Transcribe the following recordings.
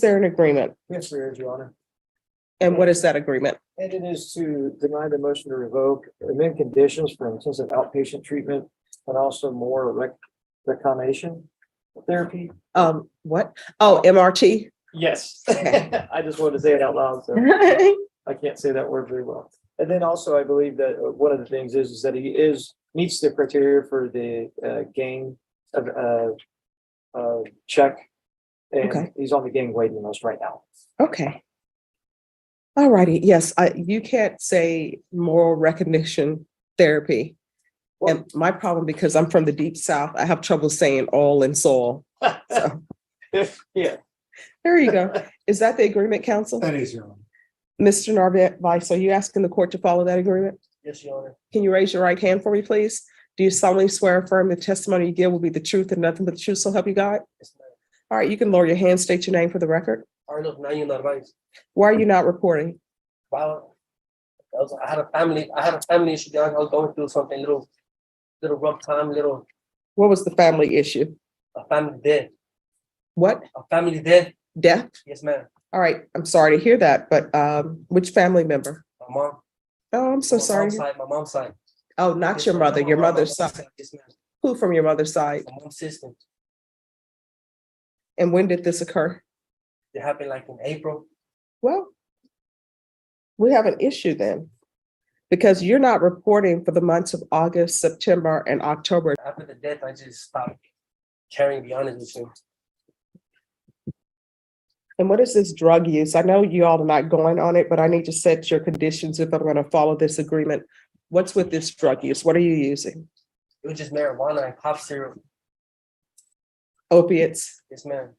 there an agreement? Yes, there is, Your Honor. And what is that agreement? And it is to deny the motion to revoke, amend conditions for intensive outpatient treatment and also more reclamation therapy. What? Oh, MRT? Yes. Okay. I just wanted to say it out loud, so I can't say that word very well. And then also, I believe that one of the things is that he meets the criteria for the gang check. And Okay. he's on the gang waiting list right now. Okay. All righty. Yes, you can't say moral recognition therapy. Well- And my problem, because I'm from the deep South, I have trouble saying all and soul. So Yeah. there you go. Is that the agreement, counsel? That is, Your Honor. Mr. Narvaez, are you asking the court to follow that agreement? Yes, Your Honor. Can you raise your right hand for me, please? Do you solemnly swear or affirm the testimony you give will be the truth and nothing but the truth, so help you God? Yes, ma'am. All right, you can lower your hand, state your name for the record. Arnold, now you know advice. Why are you not reporting? Wow. I had a family issue. I was going through something little rough time, What was the family issue? a family dead. What? A family dead. Death? Yes, ma'am. All right, I'm sorry to hear that, but which family member? My mom. Oh, I'm so sorry. My mom's side. Oh, not Yes, your ma'am. mother, your My mother's mom's side. Yes, ma'am. Who from your mother's side? My mom's sister. And when did this occur? It happened like in April. Well, we have an issue then, because you're not reporting for the months of August, September, and October. After the death, I just stopped caring, to be honest with you. And what is this drug use? I know you all are not going on it, but I need to set your conditions if I'm going to follow this agreement. What's with this drug use? What are you using? It was just marijuana and cough syrup. Opiates? Yes, ma'am.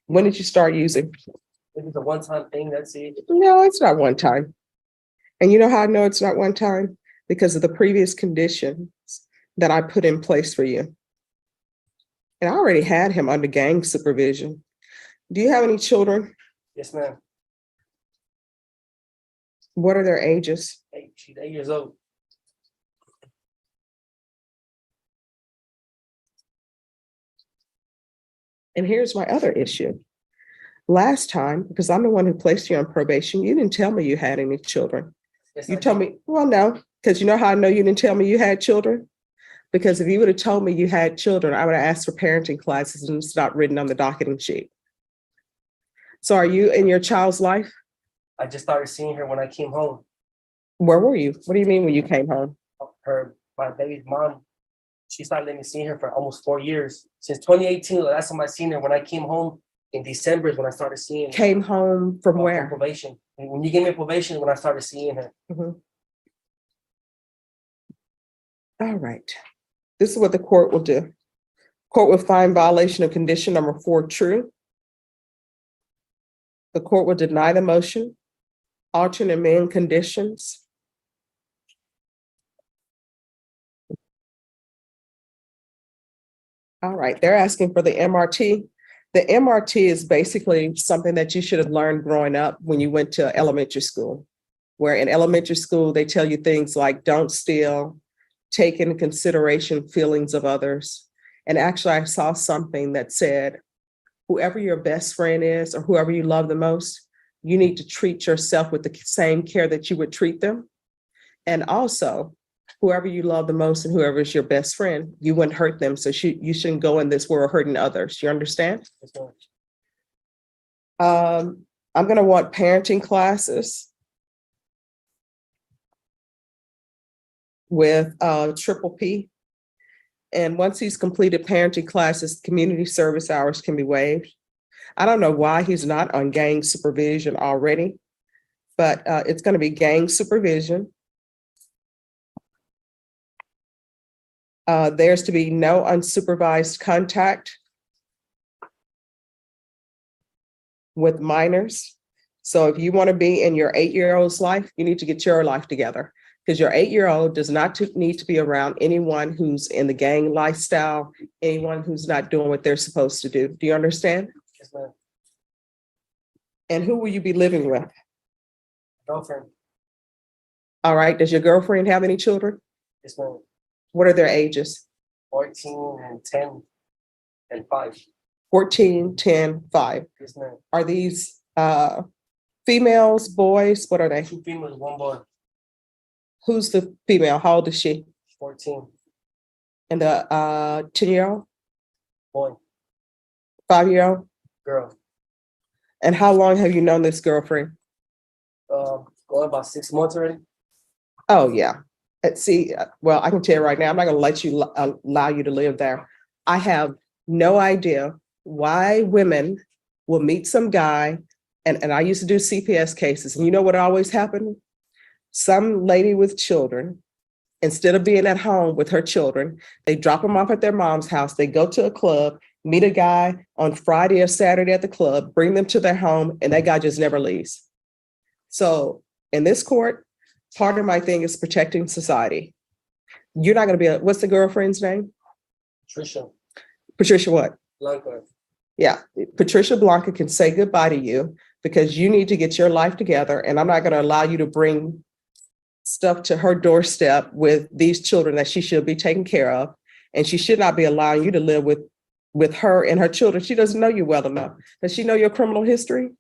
When did you start using? It was a one-time thing. That's it. No, it's not one time. And you know how I know it's not one time? Because of the previous conditions that I put in place for you. And I already had him under gang supervision. Do you have any children? Yes, ma'am. What are their ages? She's 8 years old. And here's my other issue. Last time, because I'm the one who placed you on probation, you didn't tell me you had any children. Yes, You I told did. me, well, no, because you know how I know you didn't tell me you had children? Because if you would have told me you had children, I would have asked for parenting classes and it's not written on the docketing sheet. So are you in your child's life? I just started seeing her when I came home. Where were you? What do you mean when you came home? My baby's mom, she started letting me see her for almost 4 years. Since 2018, the last time I seen her, when I came home in December is when I started seeing her. Came home from From where? probation. And when you gave me probation is when I started seeing her. Mhm. All right. This is what the court will do. Court will find violation of condition number 4 true. The court will deny the motion, alter and amend conditions. All right, they're asking for the MRT. The MRT is basically something that you should have learned growing up when you went to elementary school, where in elementary school, they tell you things like don't steal, take into consideration feelings of others. And actually, I saw something that said, whoever your best friend is or whoever you love the most, you need to treat yourself with the same care that you would treat them. And also, whoever you love the most and whoever is your best friend, you wouldn't hurt them. So you shouldn't go in this world hurting others. You understand? Yes, ma'am. I'm going to want parenting classes with Triple P. And once he's completed parenting classes, community service hours can be waived. I don't know why he's not on gang supervision already, but it's going to be gang supervision. There's to be no unsupervised contact with minors. So if you want to be in your 8-year-old's life, you need to get your life together, because your 8-year-old does not need to be around anyone who's in the gang lifestyle, anyone who's not doing what they're supposed to do. Do you understand? Yes, ma'am. And who will you be living with? Girlfriend. All right. Does your girlfriend have any children? Yes, ma'am. What are their ages? 14 and 10 and 5. 14, 10, 5. Yes, ma'am. Are these females, boys? What are they? 2 females, 1 boy. Who's the female? How old is she? 14. And the 10-year-old, Boy. 5-year-old? Girl. And how long have you known this girlfriend? Going about 6 months already. Oh, yeah. See, well, I can tell you right now, I'm not going to let you allow you to live there. I have no idea why women will meet some guy, and I used to do CPS cases, and you know what always happened? Some lady with children, instead of being at home with her children, they drop them off at their mom's house, they go to a club, meet a guy on Friday or Saturday at the club, bring them to their home, and that guy just never leaves. So in this court, part of my thing is protecting society. You're not going to be what's the girlfriend's name? Patricia what? Blanca. Yeah, Patricia Blanca can say goodbye to you because you need to get your life together. And I'm not going to allow you to bring stuff to her doorstep with these children that she should be taking care of. And she should not be allowing you to live with her and her children. She doesn't know you well enough. Does she know your criminal history?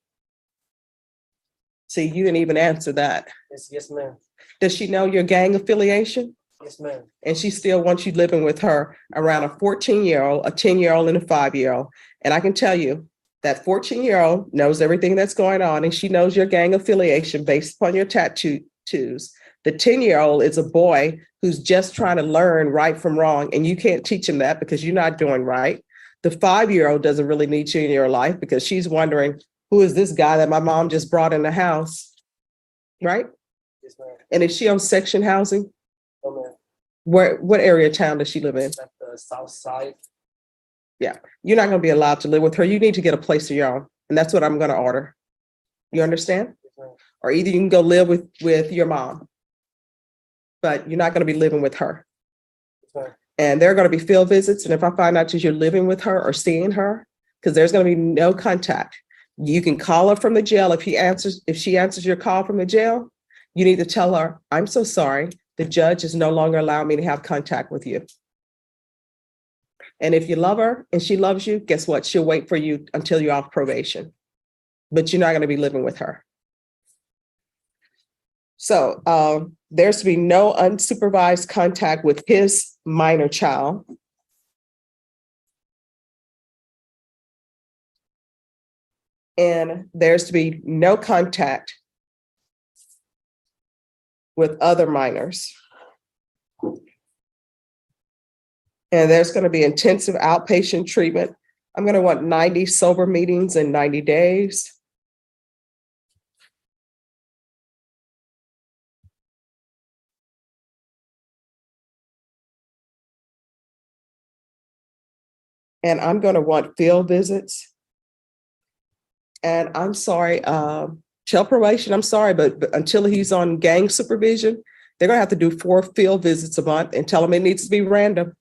See, you didn't even answer that. Yes, ma'am. Does she know your gang affiliation? Yes, ma'am. And she still wants you living with her around a 14-year-old, a 10-year-old, and a 5-year-old. And I can tell you that 14-year-old knows everything that's going on, and she knows your gang affiliation based upon your tattoos. The 10-year-old is a boy who's just trying to learn right from wrong, and you can't teach him that because you're not doing right. The 5-year-old doesn't really need you in your life because she's wondering, who is this guy that my mom just brought in the house? Right? Yes, ma'am. And is she on section housing? No, ma'am. What area of town does she live in? At the south side. Yeah, you're not going to be allowed to live with her. You need to get a place of your own. And that's what I'm going to order. You understand? Yes, ma'am. Or either you can go live with your mom, but you're not going to be living with her. Yes, ma'am. And there are going to be field visits. And if I find out that you're living with her or seeing her, because there's going to be no contact, you can call her from the jail. If she answers your call from the jail, you need to tell her, I'm so sorry. The judge is no longer allowing me to have contact with you. And if you love her and she loves you, guess what? She'll wait for you until you're off probation, but you're not going to be living with her. So there's to be no unsupervised contact with his minor child. And there's to be no contact with other minors. And there's going to be intensive outpatient treatment. I'm going to want 90 sober meetings in 90 days. And I'm going to want field visits. And I'm sorry, tell probation, I'm sorry, but until he's on gang supervision, they're going to have to do 4 field visits a month and tell him it needs to be random.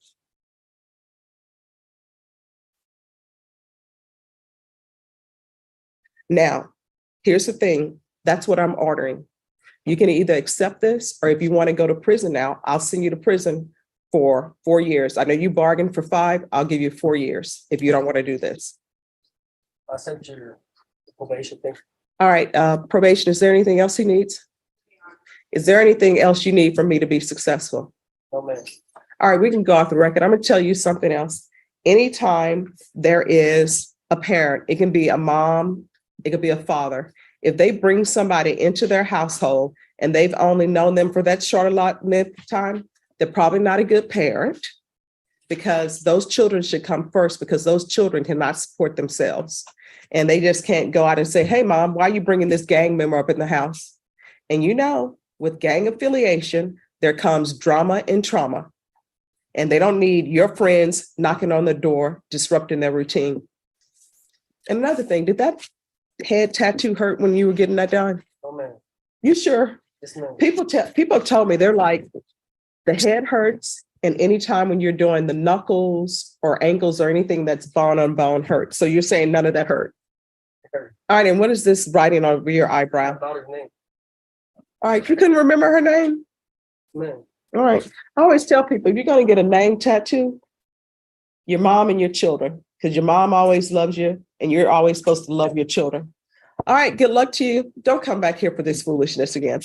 Now, here's the thing. That's what I'm ordering. You can either accept this, or if you want to go to prison now, I'll send you to prison for 4 years. I know you bargained for 5. I'll give you 4 years if you don't want to do this. I sent your probation thing. All right, probation, is there anything else he needs? Is there anything else you need from me to be successful? No, ma'am. All right, we can go off the record. I'm going to tell you something else. Anytime there is a parent, it can be a mom, it could be a father. If they bring somebody into their household and they've only known them for that short allotment of time, they're probably not a good parent, because those children should come first, because those children cannot support themselves. And they just can't go out and say, hey, mom, why are you bringing this gang member up in the house? And you know, with gang affiliation, there comes drama and trauma. And they don't need your friends knocking on the door, disrupting their routine. And another thing, did that head tattoo hurt when you were getting that done? No, ma'am. You sure? Yes, ma'am. People have told me, they're like, the head hurts, and anytime when you're doing the knuckles or ankles or anything that's bone on bone hurts. So you're saying none of that hurt? Hurt. All right, and what is this writing over your My eyebrow? daughter's name. All right, you couldn't remember her name? Ma'am. All right. I always tell people, if you're going to get a name tattoo, your mom and your children. because your mom always loves you and you're always supposed to love your children. All right, good luck to you. Don't come back here for this foolishness again.